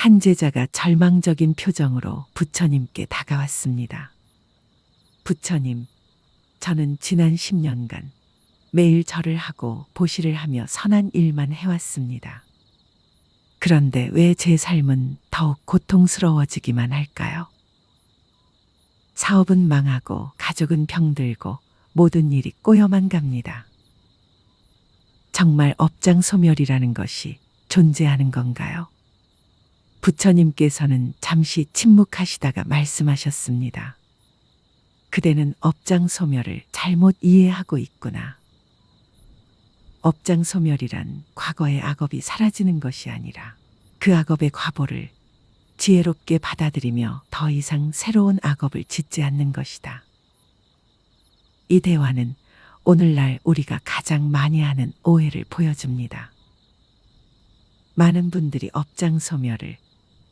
한 제자가 절망적인 표정으로 부처님께 다가왔습니다. 부처님, 저는 지난 10년간 매일 절을 하고 보시를 하며 선한 일만 해왔습니다. 그런데 왜 제 삶은 더욱 고통스러워지기만 할까요? 사업은 망하고 가족은 병들고 모든 일이 꼬여만 갑니다. 정말 업장소멸이라는 것이 존재하는 건가요? 부처님께서는 잠시 침묵하시다가 말씀하셨습니다. 그대는 업장소멸을 잘못 이해하고 있구나. 업장소멸이란 과거의 악업이 사라지는 것이 아니라 그 악업의 과보를 지혜롭게 받아들이며 더 이상 새로운 악업을 짓지 않는 것이다. 이 대화는 오늘날 우리가 가장 많이 하는 오해를 보여줍니다. 많은 분들이 업장소멸을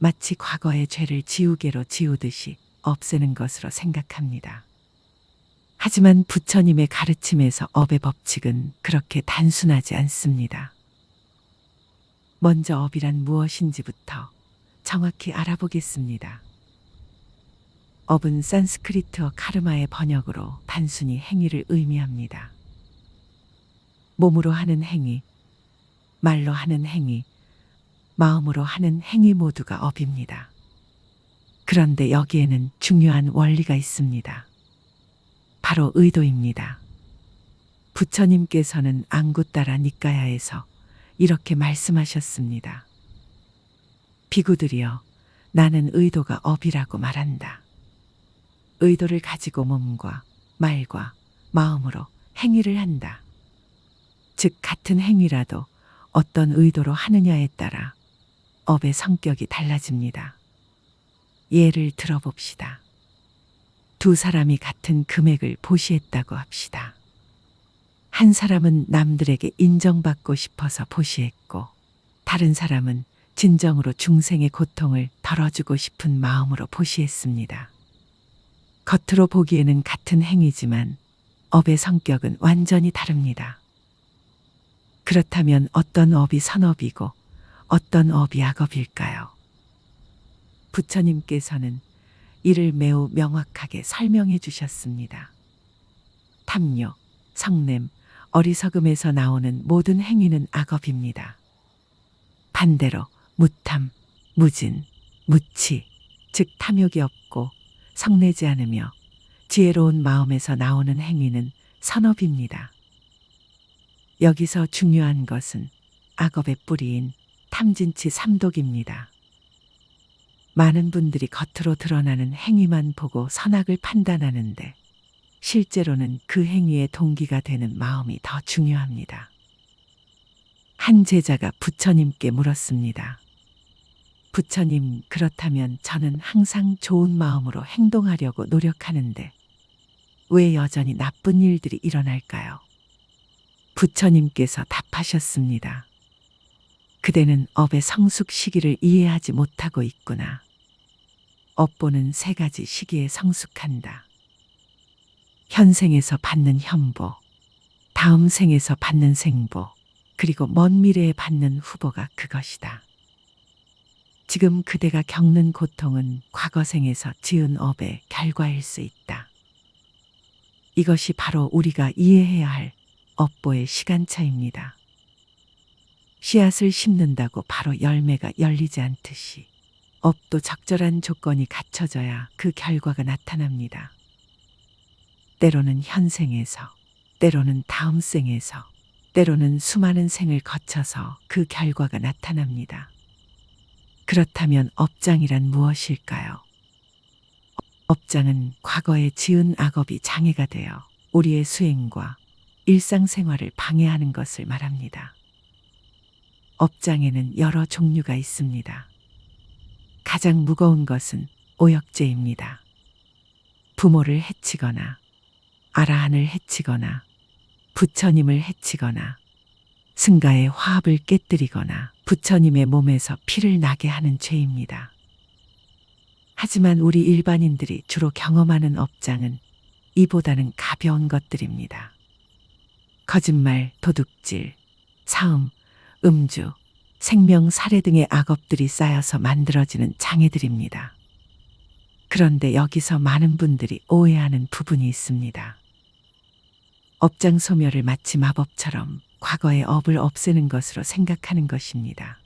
마치 과거의 죄를 지우개로 지우듯이 없애는 것으로 생각합니다. 하지만 부처님의 가르침에서 업의 법칙은 그렇게 단순하지 않습니다. 먼저 업이란 무엇인지부터 정확히 알아보겠습니다. 업은 산스크리트어 카르마의 번역으로 단순히 행위를 의미합니다. 몸으로 하는 행위, 말로 하는 행위, 마음으로 하는 행위 모두가 업입니다. 그런데 여기에는 중요한 원리가 있습니다. 바로 의도입니다. 부처님께서는 앙구따라 니까야에서 이렇게 말씀하셨습니다. 비구들이여, 나는 의도가 업이라고 말한다. 의도를 가지고 몸과 말과 마음으로 행위를 한다. 즉 같은 행위라도 어떤 의도로 하느냐에 따라 업의 성격이 달라집니다. 예를 들어봅시다. 두 사람이 같은 금액을 보시했다고 합시다. 한 사람은 남들에게 인정받고 싶어서 보시했고, 다른 사람은 진정으로 중생의 고통을 덜어주고 싶은 마음으로 보시했습니다. 겉으로 보기에는 같은 행위지만 업의 성격은 완전히 다릅니다. 그렇다면 어떤 업이 선업이고 어떤 업이 악업일까요? 부처님께서는 이를 매우 명확하게 설명해 주셨습니다. 탐욕, 성냄, 어리석음에서 나오는 모든 행위는 악업입니다. 반대로 무탐, 무진, 무치, 즉 탐욕이 없고 성내지 않으며 지혜로운 마음에서 나오는 행위는 선업입니다. 여기서 중요한 것은 악업의 뿌리인 탐진치 삼독입니다. 많은 분들이 겉으로 드러나는 행위만 보고 선악을 판단하는데 실제로는 그 행위의 동기가 되는 마음이 더 중요합니다. 한 제자가 부처님께 물었습니다. 부처님, 그렇다면 저는 항상 좋은 마음으로 행동하려고 노력하는데 왜 여전히 나쁜 일들이 일어날까요? 부처님께서 답하셨습니다. 그대는 업의 성숙 시기를 이해하지 못하고 있구나. 업보는 세 가지 시기에 성숙한다. 현생에서 받는 현보, 다음 생에서 받는 생보, 그리고 먼 미래에 받는 후보가 그것이다. 지금 그대가 겪는 고통은 과거 생에서 지은 업의 결과일 수 있다. 이것이 바로 우리가 이해해야 할 업보의 시간차입니다. 씨앗을 심는다고 바로 열매가 열리지 않듯이 업도 적절한 조건이 갖춰져야 그 결과가 나타납니다. 때로는 현생에서, 때로는 다음 생에서, 때로는 수많은 생을 거쳐서 그 결과가 나타납니다. 그렇다면 업장이란 무엇일까요? 업장은 과거에 지은 악업이 장애가 되어 우리의 수행과 일상생활을 방해하는 것을 말합니다. 업장에는 여러 종류가 있습니다. 가장 무거운 것은 오역죄입니다. 부모를 해치거나 아라한을 해치거나 부처님을 해치거나 승가의 화합을 깨뜨리거나 부처님의 몸에서 피를 나게 하는 죄입니다. 하지만 우리 일반인들이 주로 경험하는 업장은 이보다는 가벼운 것들입니다. 거짓말, 도둑질, 사음, 음주, 생명, 사례 등의 악업들이 쌓여서 만들어지는 장애들입니다. 그런데 여기서 많은 분들이 오해하는 부분이 있습니다. 업장 소멸을 마치 마법처럼 과거의 업을 없애는 것으로 생각하는 것입니다.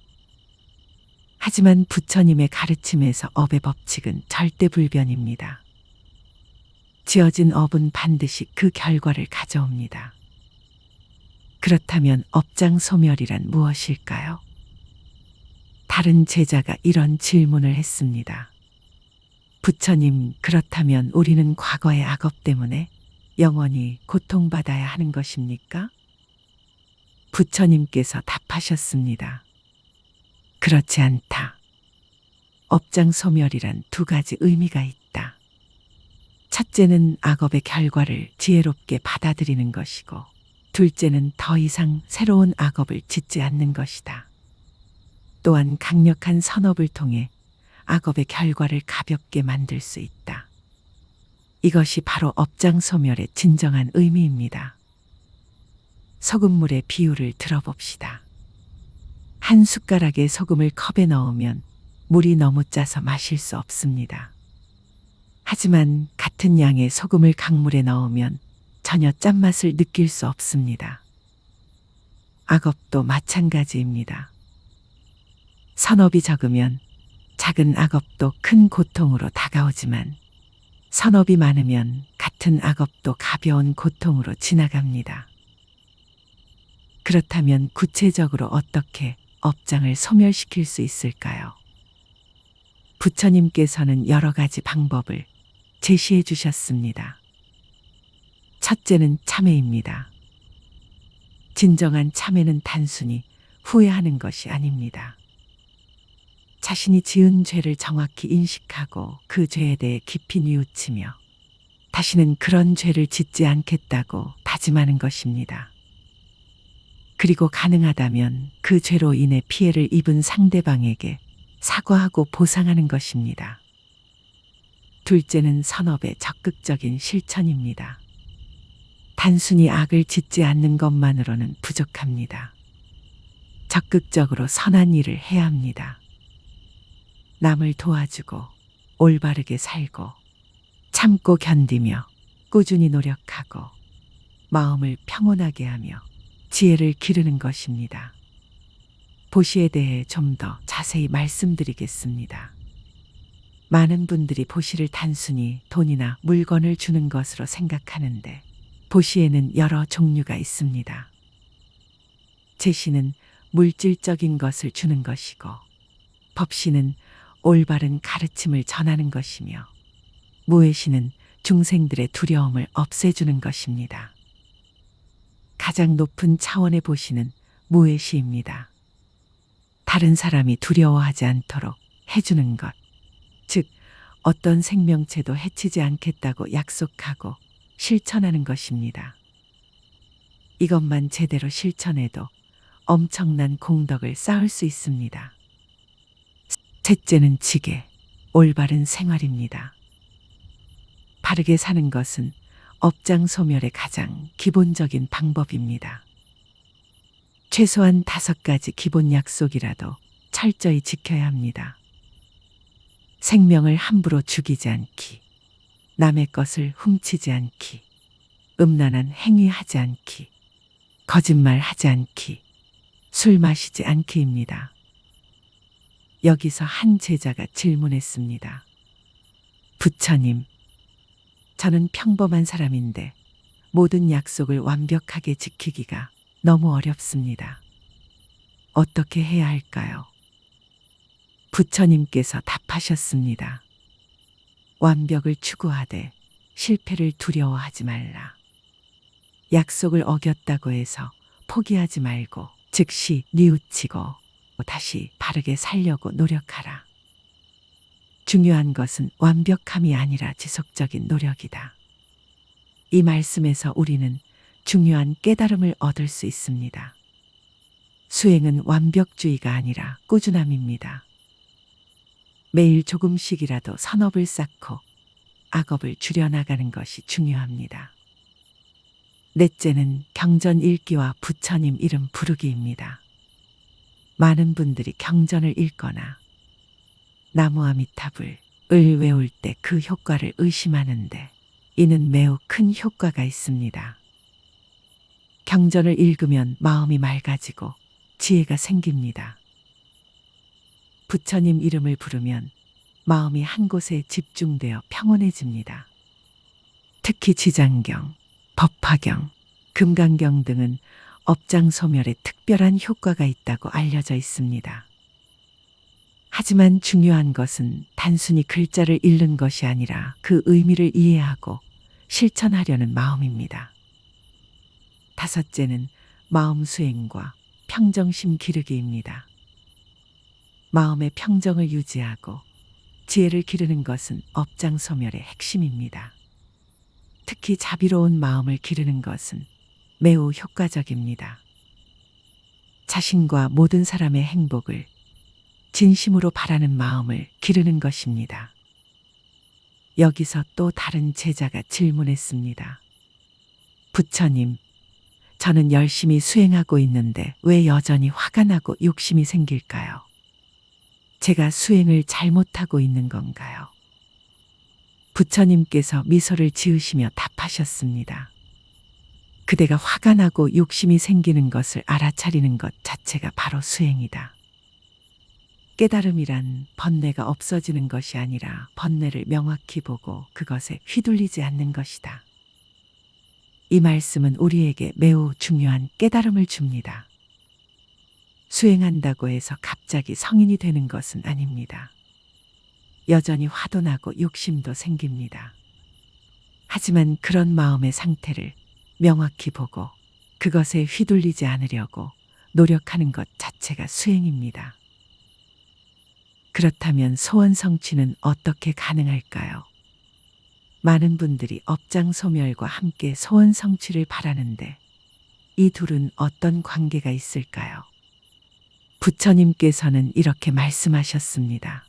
하지만 부처님의 가르침에서 업의 법칙은 절대 불변입니다. 지어진 업은 반드시 그 결과를 가져옵니다. 그렇다면 업장 소멸이란 무엇일까요? 다른 제자가 이런 질문을 했습니다. 부처님, 그렇다면 우리는 과거의 악업 때문에 영원히 고통받아야 하는 것입니까? 부처님께서 답하셨습니다. 그렇지 않다. 업장 소멸이란 두 가지 의미가 있다. 첫째는 악업의 결과를 지혜롭게 받아들이는 것이고, 둘째는 더 이상 새로운 악업을 짓지 않는 것이다. 또한 강력한 선업을 통해 악업의 결과를 가볍게 만들 수 있다. 이것이 바로 업장 소멸의 진정한 의미입니다. 소금물의 비유를 들어봅시다. 한 숟가락의 소금을 컵에 넣으면 물이 너무 짜서 마실 수 없습니다. 하지만 같은 양의 소금을 강물에 넣으면 전혀 짠맛을 느낄 수 없습니다. 악업도 마찬가지입니다. 선업이 적으면 작은 악업도 큰 고통으로 다가오지만 선업이 많으면 같은 악업도 가벼운 고통으로 지나갑니다. 그렇다면 구체적으로 어떻게 업장을 소멸시킬 수 있을까요? 부처님께서는 여러 가지 방법을 제시해 주셨습니다. 첫째는 참회입니다. 진정한 참회는 단순히 후회하는 것이 아닙니다. 자신이 지은 죄를 정확히 인식하고 그 죄에 대해 깊이 뉘우치며 다시는 그런 죄를 짓지 않겠다고 다짐하는 것입니다. 그리고 가능하다면 그 죄로 인해 피해를 입은 상대방에게 사과하고 보상하는 것입니다. 둘째는 선업의 적극적인 실천입니다. 단순히 악을 짓지 않는 것만으로는 부족합니다. 적극적으로 선한 일을 해야 합니다. 남을 도와주고 올바르게 살고 참고 견디며 꾸준히 노력하고 마음을 평온하게 하며 지혜를 기르는 것입니다. 보시에 대해 좀 더 자세히 말씀드리겠습니다. 많은 분들이 보시를 단순히 돈이나 물건을 주는 것으로 생각하는데 보시에는 여러 종류가 있습니다. 제시는 물질적인 것을 주는 것이고 법시는 올바른 가르침을 전하는 것이며 무예시는 중생들의 두려움을 없애주는 것입니다. 가장 높은 차원의 보시는 무예시입니다. 다른 사람이 두려워하지 않도록 해주는 것, 즉 어떤 생명체도 해치지 않겠다고 약속하고 실천하는 것입니다. 이것만 제대로 실천해도 엄청난 공덕을 쌓을 수 있습니다. 셋째는 지계, 올바른 생활입니다. 바르게 사는 것은 업장 소멸의 가장 기본적인 방법입니다. 최소한 5가지 기본 약속이라도 철저히 지켜야 합니다. 생명을 함부로 죽이지 않기, 남의 것을 훔치지 않기, 음란한 행위하지 않기, 거짓말하지 않기, 술 마시지 않기입니다. 여기서 한 제자가 질문했습니다. 부처님, 저는 평범한 사람인데 모든 약속을 완벽하게 지키기가 너무 어렵습니다. 어떻게 해야 할까요? 부처님께서 답하셨습니다. 완벽을 추구하되 실패를 두려워하지 말라. 약속을 어겼다고 해서 포기하지 말고 즉시 뉘우치고 다시 바르게 살려고 노력하라. 중요한 것은 완벽함이 아니라 지속적인 노력이다. 이 말씀에서 우리는 중요한 깨달음을 얻을 수 있습니다. 수행은 완벽주의가 아니라 꾸준함입니다. 매일 조금씩이라도 선업을 쌓고 악업을 줄여나가는 것이 중요합니다. 넷째는 경전 읽기와 부처님 이름 부르기입니다. 많은 분들이 경전을 읽거나 나무 아미타불을 외울 때 그 효과를 의심하는데 이는 매우 큰 효과가 있습니다. 경전을 읽으면 마음이 맑아지고 지혜가 생깁니다. 부처님 이름을 부르면 마음이 한 곳에 집중되어 평온해집니다. 특히 지장경, 법화경, 금강경 등은 업장소멸에 특별한 효과가 있다고 알려져 있습니다. 하지만 중요한 것은 단순히 글자를 읽는 것이 아니라 그 의미를 이해하고 실천하려는 마음입니다. 다섯째는 마음 수행과 평정심 기르기입니다. 마음의 평정을 유지하고 지혜를 기르는 것은 업장소멸의 핵심입니다. 특히 자비로운 마음을 기르는 것은 매우 효과적입니다. 자신과 모든 사람의 행복을 진심으로 바라는 마음을 기르는 것입니다. 여기서 또 다른 제자가 질문했습니다. 부처님, 저는 열심히 수행하고 있는데 왜 여전히 화가 나고 욕심이 생길까요? 제가 수행을 잘못하고 있는 건가요? 부처님께서 미소를 지으시며 답하셨습니다. 그대가 화가 나고 욕심이 생기는 것을 알아차리는 것 자체가 바로 수행이다. 깨달음이란 번뇌가 없어지는 것이 아니라 번뇌를 명확히 보고 그것에 휘둘리지 않는 것이다. 이 말씀은 우리에게 매우 중요한 깨달음을 줍니다. 수행한다고 해서 갑자기 성인이 되는 것은 아닙니다. 여전히 화도 나고 욕심도 생깁니다. 하지만 그런 마음의 상태를 명확히 보고 그것에 휘둘리지 않으려고 노력하는 것 자체가 수행입니다. 그렇다면 소원 성취는 어떻게 가능할까요? 많은 분들이 업장소멸과 함께 소원 성취를 바라는데 이 둘은 어떤 관계가 있을까요? 부처님께서는 이렇게 말씀하셨습니다.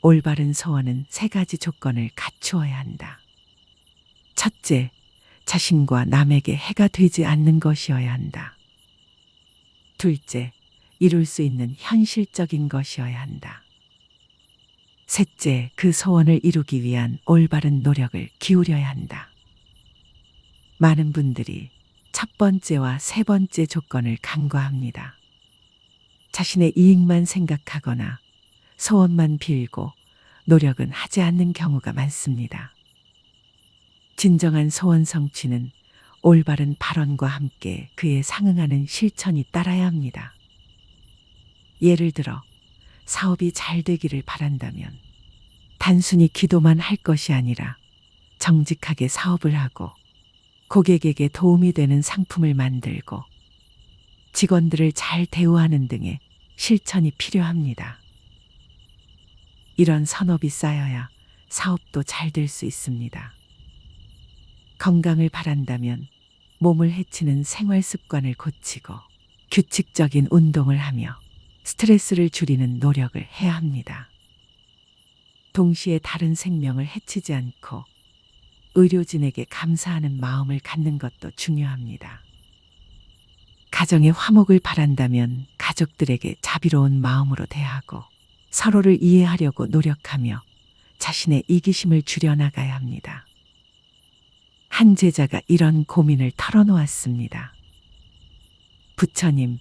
올바른 소원은 세 가지 조건을 갖추어야 한다. 첫째, 자신과 남에게 해가 되지 않는 것이어야 한다. 둘째, 이룰 수 있는 현실적인 것이어야 한다. 셋째, 그 소원을 이루기 위한 올바른 노력을 기울여야 한다. 많은 분들이 첫 번째와 세 번째 조건을 간과합니다. 자신의 이익만 생각하거나 소원만 빌고 노력은 하지 않는 경우가 많습니다. 진정한 소원 성취는 올바른 발언과 함께 그에 상응하는 실천이 따라야 합니다. 예를 들어 사업이 잘 되기를 바란다면 단순히 기도만 할 것이 아니라 정직하게 사업을 하고 고객에게 도움이 되는 상품을 만들고 직원들을 잘 대우하는 등의 실천이 필요합니다. 이런 선업이 쌓여야 사업도 잘 될 수 있습니다. 건강을 바란다면 몸을 해치는 생활 습관을 고치고 규칙적인 운동을 하며 스트레스를 줄이는 노력을 해야 합니다. 동시에 다른 생명을 해치지 않고 의료진에게 감사하는 마음을 갖는 것도 중요합니다. 가정의 화목을 바란다면 가족들에게 자비로운 마음으로 대하고 서로를 이해하려고 노력하며 자신의 이기심을 줄여나가야 합니다. 한 제자가 이런 고민을 털어놓았습니다. 부처님,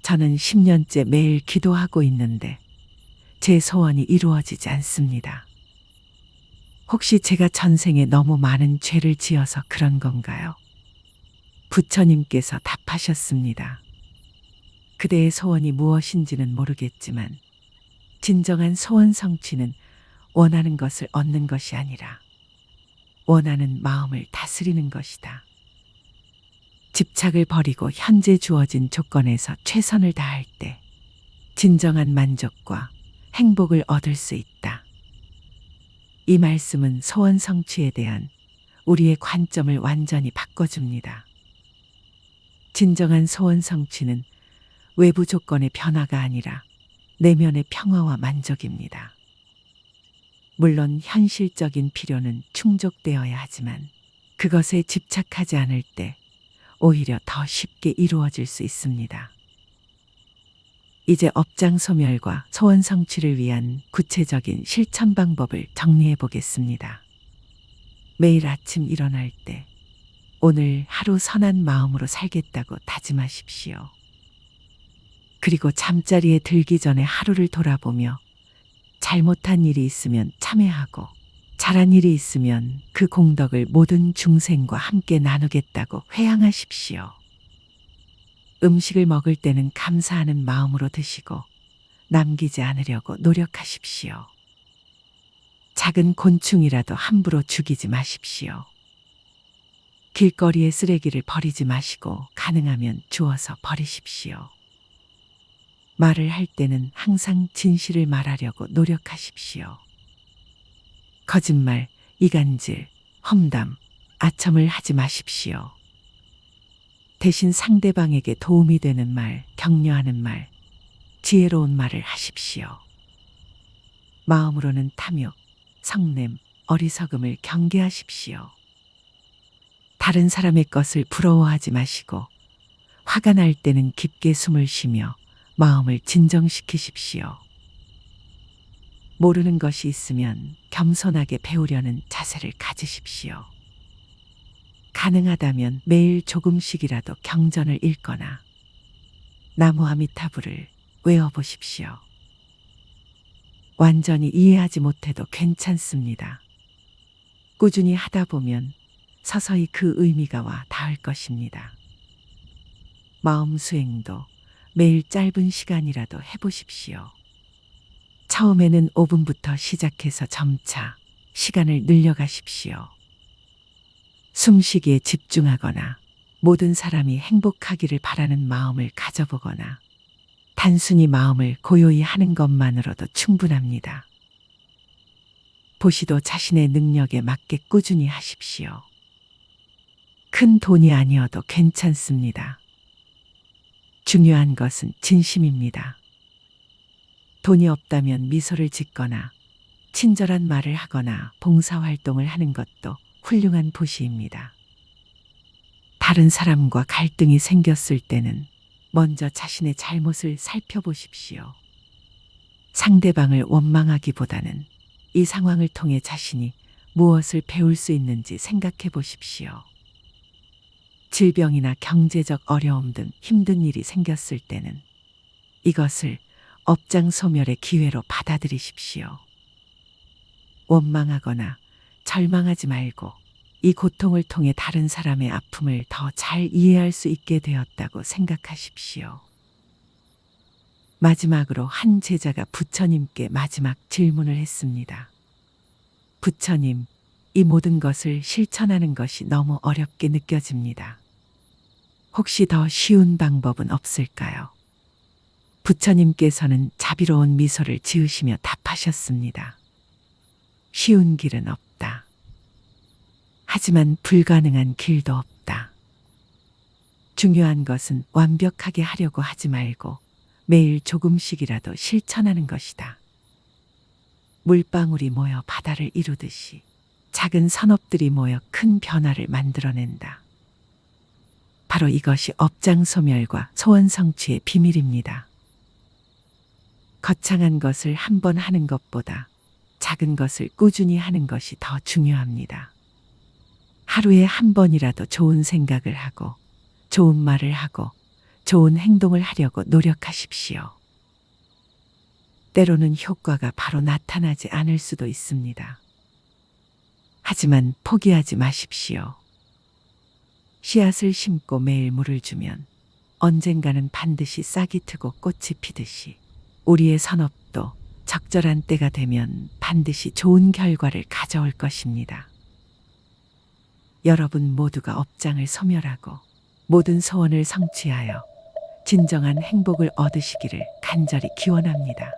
저는 10년째 매일 기도하고 있는데 제 소원이 이루어지지 않습니다. 혹시 제가 전생에 너무 많은 죄를 지어서 그런 건가요? 부처님께서 답하셨습니다. 그대의 소원이 무엇인지는 모르겠지만 진정한 소원 성취는 원하는 것을 얻는 것이 아니라 원하는 마음을 다스리는 것이다. 집착을 버리고 현재 주어진 조건에서 최선을 다할 때 진정한 만족과 행복을 얻을 수 있다. 이 말씀은 소원 성취에 대한 우리의 관점을 완전히 바꿔줍니다. 진정한 소원 성취는 외부 조건의 변화가 아니라 내면의 평화와 만족입니다. 물론 현실적인 필요는 충족되어야 하지만 그것에 집착하지 않을 때 오히려 더 쉽게 이루어질 수 있습니다. 이제 업장 소멸과 소원 성취를 위한 구체적인 실천 방법을 정리해 보겠습니다. 매일 아침 일어날 때 오늘 하루 선한 마음으로 살겠다고 다짐하십시오. 그리고 잠자리에 들기 전에 하루를 돌아보며 잘못한 일이 있으면 참회하고 잘한 일이 있으면 그 공덕을 모든 중생과 함께 나누겠다고 회양하십시오. 음식을 먹을 때는 감사하는 마음으로 드시고 남기지 않으려고 노력하십시오. 작은 곤충이라도 함부로 죽이지 마십시오. 길거리에 쓰레기를 버리지 마시고 가능하면 주워서 버리십시오. 말을 할 때는 항상 진실을 말하려고 노력하십시오. 거짓말, 이간질, 험담, 아첨을 하지 마십시오. 대신 상대방에게 도움이 되는 말, 격려하는 말, 지혜로운 말을 하십시오. 마음으로는 탐욕, 성냄, 어리석음을 경계하십시오. 다른 사람의 것을 부러워하지 마시고 화가 날 때는 깊게 숨을 쉬며 마음을 진정시키십시오. 모르는 것이 있으면 겸손하게 배우려는 자세를 가지십시오. 가능하다면 매일 조금씩이라도 경전을 읽거나 나무 아미타불을 외워보십시오. 완전히 이해하지 못해도 괜찮습니다. 꾸준히 하다 보면 서서히 그 의미가 와 닿을 것입니다. 마음 수행도 매일 짧은 시간이라도 해보십시오. 처음에는 5분부터 시작해서 점차 시간을 늘려가십시오. 숨쉬기에 집중하거나 모든 사람이 행복하기를 바라는 마음을 가져보거나 단순히 마음을 고요히 하는 것만으로도 충분합니다. 보시도 자신의 능력에 맞게 꾸준히 하십시오. 큰 돈이 아니어도 괜찮습니다. 중요한 것은 진심입니다. 돈이 없다면 미소를 짓거나 친절한 말을 하거나 봉사활동을 하는 것도 훌륭한 보시입니다. 다른 사람과 갈등이 생겼을 때는 먼저 자신의 잘못을 살펴보십시오. 상대방을 원망하기보다는 이 상황을 통해 자신이 무엇을 배울 수 있는지 생각해 보십시오. 질병이나 경제적 어려움 등 힘든 일이 생겼을 때는 이것을 업장 소멸의 기회로 받아들이십시오. 원망하거나 절망하지 말고 이 고통을 통해 다른 사람의 아픔을 더 잘 이해할 수 있게 되었다고 생각하십시오. 마지막으로 한 제자가 부처님께 마지막 질문을 했습니다. 부처님, 이 모든 것을 실천하는 것이 너무 어렵게 느껴집니다. 혹시 더 쉬운 방법은 없을까요? 부처님께서는 자비로운 미소를 지으시며 답하셨습니다. 쉬운 길은 없다. 하지만 불가능한 길도 없다. 중요한 것은 완벽하게 하려고 하지 말고 매일 조금씩이라도 실천하는 것이다. 물방울이 모여 바다를 이루듯이 작은 산업들이 모여 큰 변화를 만들어낸다. 바로 이것이 업장 소멸과 소원 성취의 비밀입니다. 거창한 것을 한 번 하는 것보다 작은 것을 꾸준히 하는 것이 더 중요합니다. 하루에 한 번이라도 좋은 생각을 하고 좋은 말을 하고 좋은 행동을 하려고 노력하십시오. 때로는 효과가 바로 나타나지 않을 수도 있습니다. 하지만 포기하지 마십시오. 씨앗을 심고 매일 물을 주면 언젠가는 반드시 싹이 트고 꽃이 피듯이 우리의 산업도 적절한 때가 되면 반드시 좋은 결과를 가져올 것입니다. 여러분 모두가 업장을 소멸하고 모든 소원을 성취하여 진정한 행복을 얻으시기를 간절히 기원합니다.